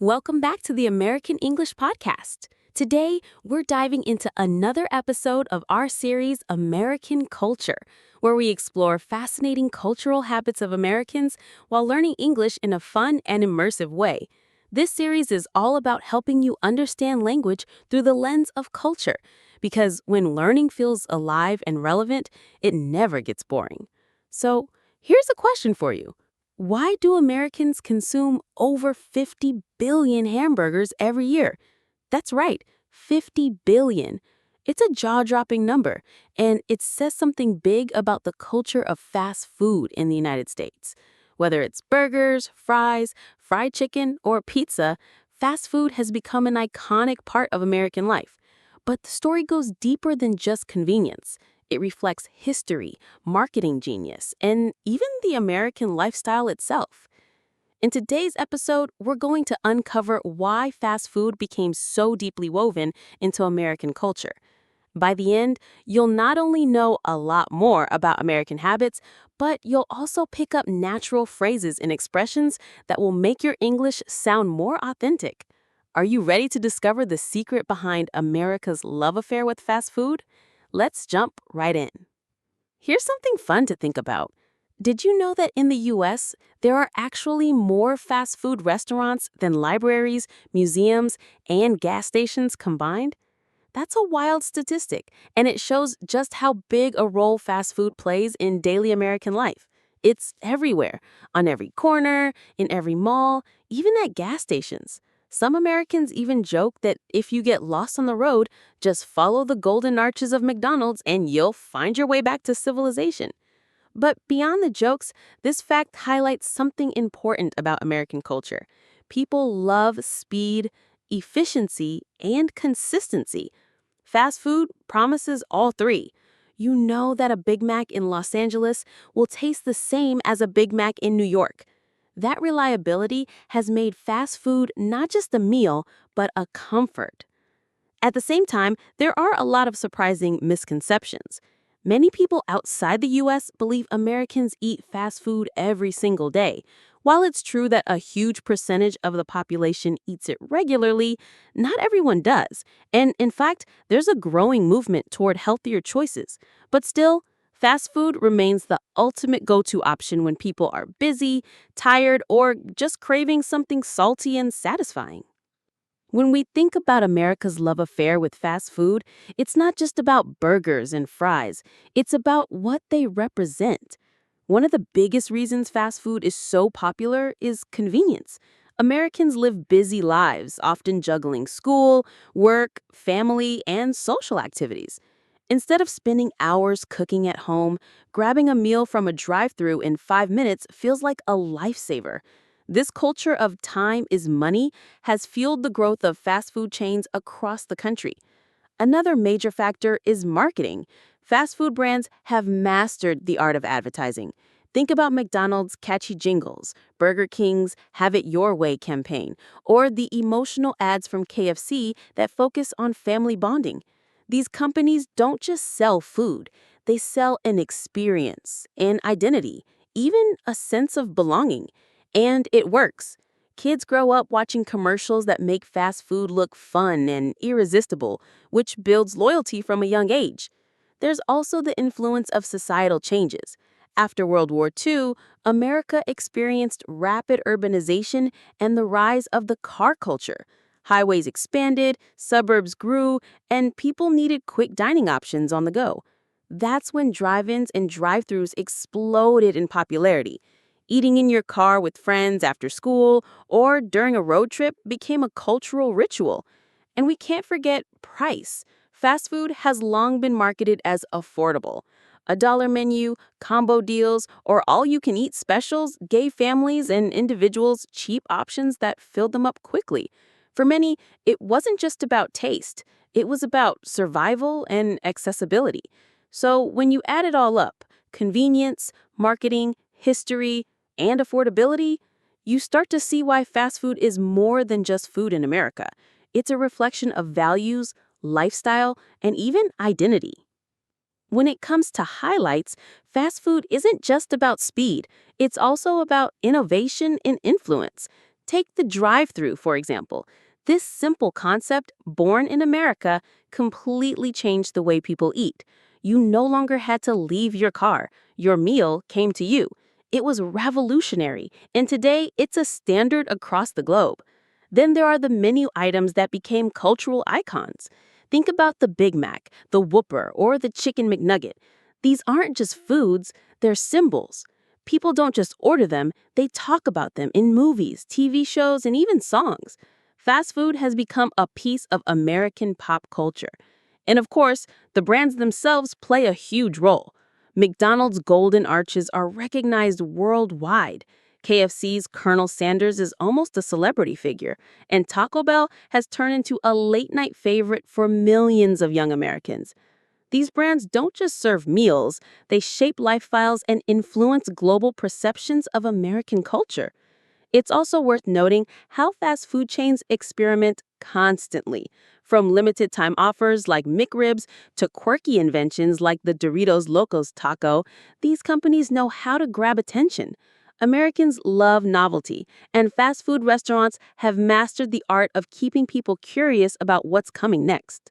Welcome back to the American English Podcast. Today, we're diving into another episode of our series, American Culture, where we explore fascinating cultural habits of Americans while learning English in a fun and immersive way. This series is all about helping you understand language through the lens of culture, because when learning feels alive and relevant, it never gets boring. So, here's a question for you. Why do Americans consume over 50 billion hamburgers every year? That's right, 50 billion. It's a jaw-dropping number, and it says something big about the culture of fast food in the United States. Whether it's burgers, fries, fried chicken, or pizza, fast food has become an iconic part of American life. But the story goes deeper than just convenience. It reflects history, marketing genius, and even the American lifestyle itself. In today's episode, we're going to uncover why fast food became so deeply woven into American culture. By the end, you'll not only know a lot more about American habits, but you'll also pick up natural phrases and expressions that will make your English sound more authentic. Are you ready to discover the secret behind America's love affair with fast food? Let's jump right in. Here's something fun to think about. Did you know that in the US, there are actually more fast food restaurants than libraries, museums, and gas stations combined? That's a wild statistic, and it shows just how big a role fast food plays in daily American life. It's everywhere, on every corner, in every mall, even at gas stations. Some Americans even joke that if you get lost on the road, just follow the golden arches of McDonald's and you'll find your way back to civilization. But beyond the jokes, this fact highlights something important about American culture. People love speed, efficiency, and consistency. Fast food promises all three. You know that a Big Mac in Los Angeles will taste the same as a Big Mac in New York. That reliability has made fast food not just a meal, but a comfort. At the same time, there are a lot of surprising misconceptions. Many people outside the U.S. believe Americans eat fast food every single day. While it's true that a huge percentage of the population eats it regularly, not everyone does. And in fact, there's a growing movement toward healthier choices. But still, fast food remains the ultimate go-to option when people are busy, tired, or just craving something salty and satisfying. When we think about America's love affair with fast food, it's not just about burgers and fries. It's about what they represent. One of the biggest reasons fast food is so popular is convenience. Americans live busy lives, often juggling school, work, family, and social activities. Instead of spending hours cooking at home, grabbing a meal from a drive-thru in 5 minutes feels like a lifesaver. This culture of time is money has fueled the growth of fast food chains across the country. Another major factor is marketing. Fast food brands have mastered the art of advertising. Think about McDonald's catchy jingles, Burger King's Have It Your Way campaign, or the emotional ads from KFC that focus on family bonding. These companies don't just sell food, they sell an experience, an identity, even a sense of belonging. And it works. Kids grow up watching commercials that make fast food look fun and irresistible, which builds loyalty from a young age. There's also the influence of societal changes. After World War II, America experienced rapid urbanization and the rise of the car culture. Highways expanded, suburbs grew, and people needed quick dining options on the go. That's when drive-ins and drive-thrus exploded in popularity. Eating in your car with friends after school or during a road trip became a cultural ritual. And we can't forget price. Fast food has long been marketed as affordable. A dollar menu, combo deals, or all-you-can-eat specials gave families and individuals cheap options that filled them up quickly. For many, it wasn't just about taste. It was about survival and accessibility. So when you add it all up, convenience, marketing, history, and affordability, you start to see why fast food is more than just food in America. It's a reflection of values, lifestyle, and even identity. When it comes to highlights, fast food isn't just about speed. It's also about innovation and influence. Take the drive-thru, for example. This simple concept, born in America, completely changed the way people eat. You no longer had to leave your car. Your meal came to you. It was revolutionary, and today it's a standard across the globe. Then there are the menu items that became cultural icons. Think about the Big Mac, the Whopper, or the Chicken McNugget. These aren't just foods, they're symbols. People don't just order them, they talk about them in movies, TV shows, and even songs. Fast food has become a piece of American pop culture. And of course, the brands themselves play a huge role. McDonald's golden arches are recognized worldwide. KFC's Colonel Sanders is almost a celebrity figure, and Taco Bell has turned into a late-night favorite for millions of young Americans. These brands don't just serve meals, they shape lifestyles and influence global perceptions of American culture. It's also worth noting how fast food chains experiment constantly. From limited time offers like McRibs to quirky inventions like the Doritos Locos Taco, these companies know how to grab attention. Americans love novelty, and fast food restaurants have mastered the art of keeping people curious about what's coming next.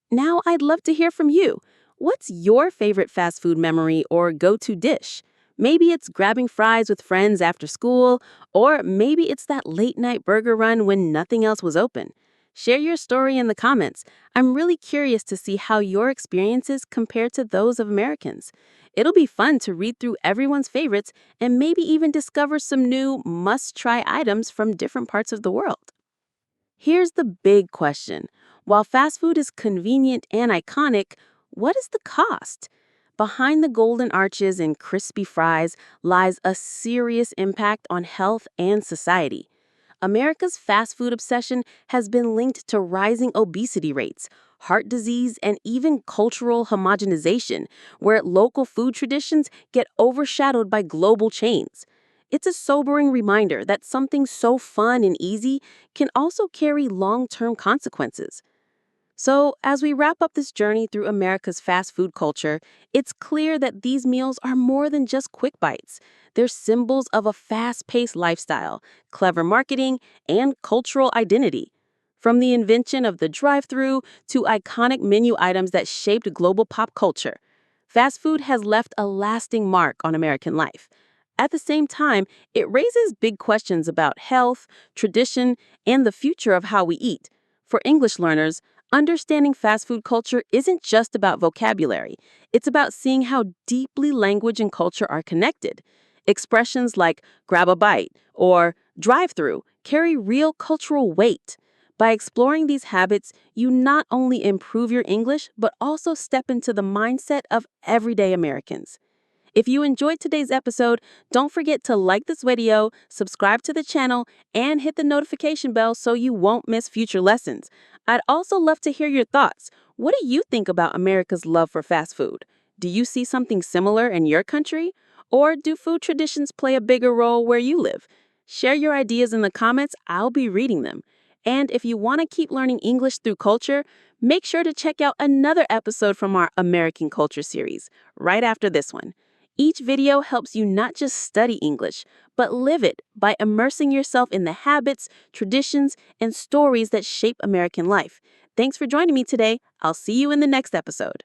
Now, I'd love to hear from you. What's your favorite fast food memory or go-to dish? Maybe it's grabbing fries with friends after school, or maybe it's that late-night burger run when nothing else was open. Share your story in the comments. I'm really curious to see how your experiences compare to those of Americans. It'll be fun to read through everyone's favorites and maybe even discover some new must-try items from different parts of the world. Here's the big question. While fast food is convenient and iconic, what is the cost? Behind the golden arches and crispy fries lies a serious impact on health and society. America's fast food obsession has been linked to rising obesity rates, heart disease, and even cultural homogenization, where local food traditions get overshadowed by global chains. It's a sobering reminder that something so fun and easy can also carry long-term consequences. So, as we wrap up this journey through America's fast food culture, it's clear that these meals are more than just quick bites. They're symbols of a fast-paced lifestyle, clever marketing, and cultural identity. From the invention of the drive-thru to iconic menu items that shaped global pop culture, fast food has left a lasting mark on American life. At the same time, it raises big questions about health, tradition, and the future of how we eat. For English learners, understanding fast food culture isn't just about vocabulary. It's about seeing how deeply language and culture are connected. Expressions like grab a bite or drive-thru carry real cultural weight. By exploring these habits, you not only improve your English, but also step into the mindset of everyday Americans. If you enjoyed today's episode, don't forget to like this video, subscribe to the channel, and hit the notification bell so you won't miss future lessons. I'd also love to hear your thoughts. What do you think about America's love for fast food? Do you see something similar in your country? Or do food traditions play a bigger role where you live? Share your ideas in the comments. I'll be reading them. And if you want to keep learning English through culture, make sure to check out another episode from our American Culture series right after this one. Each video helps you not just study English, but live it by immersing yourself in the habits, traditions, and stories that shape American life. Thanks for joining me today. I'll see you in the next episode.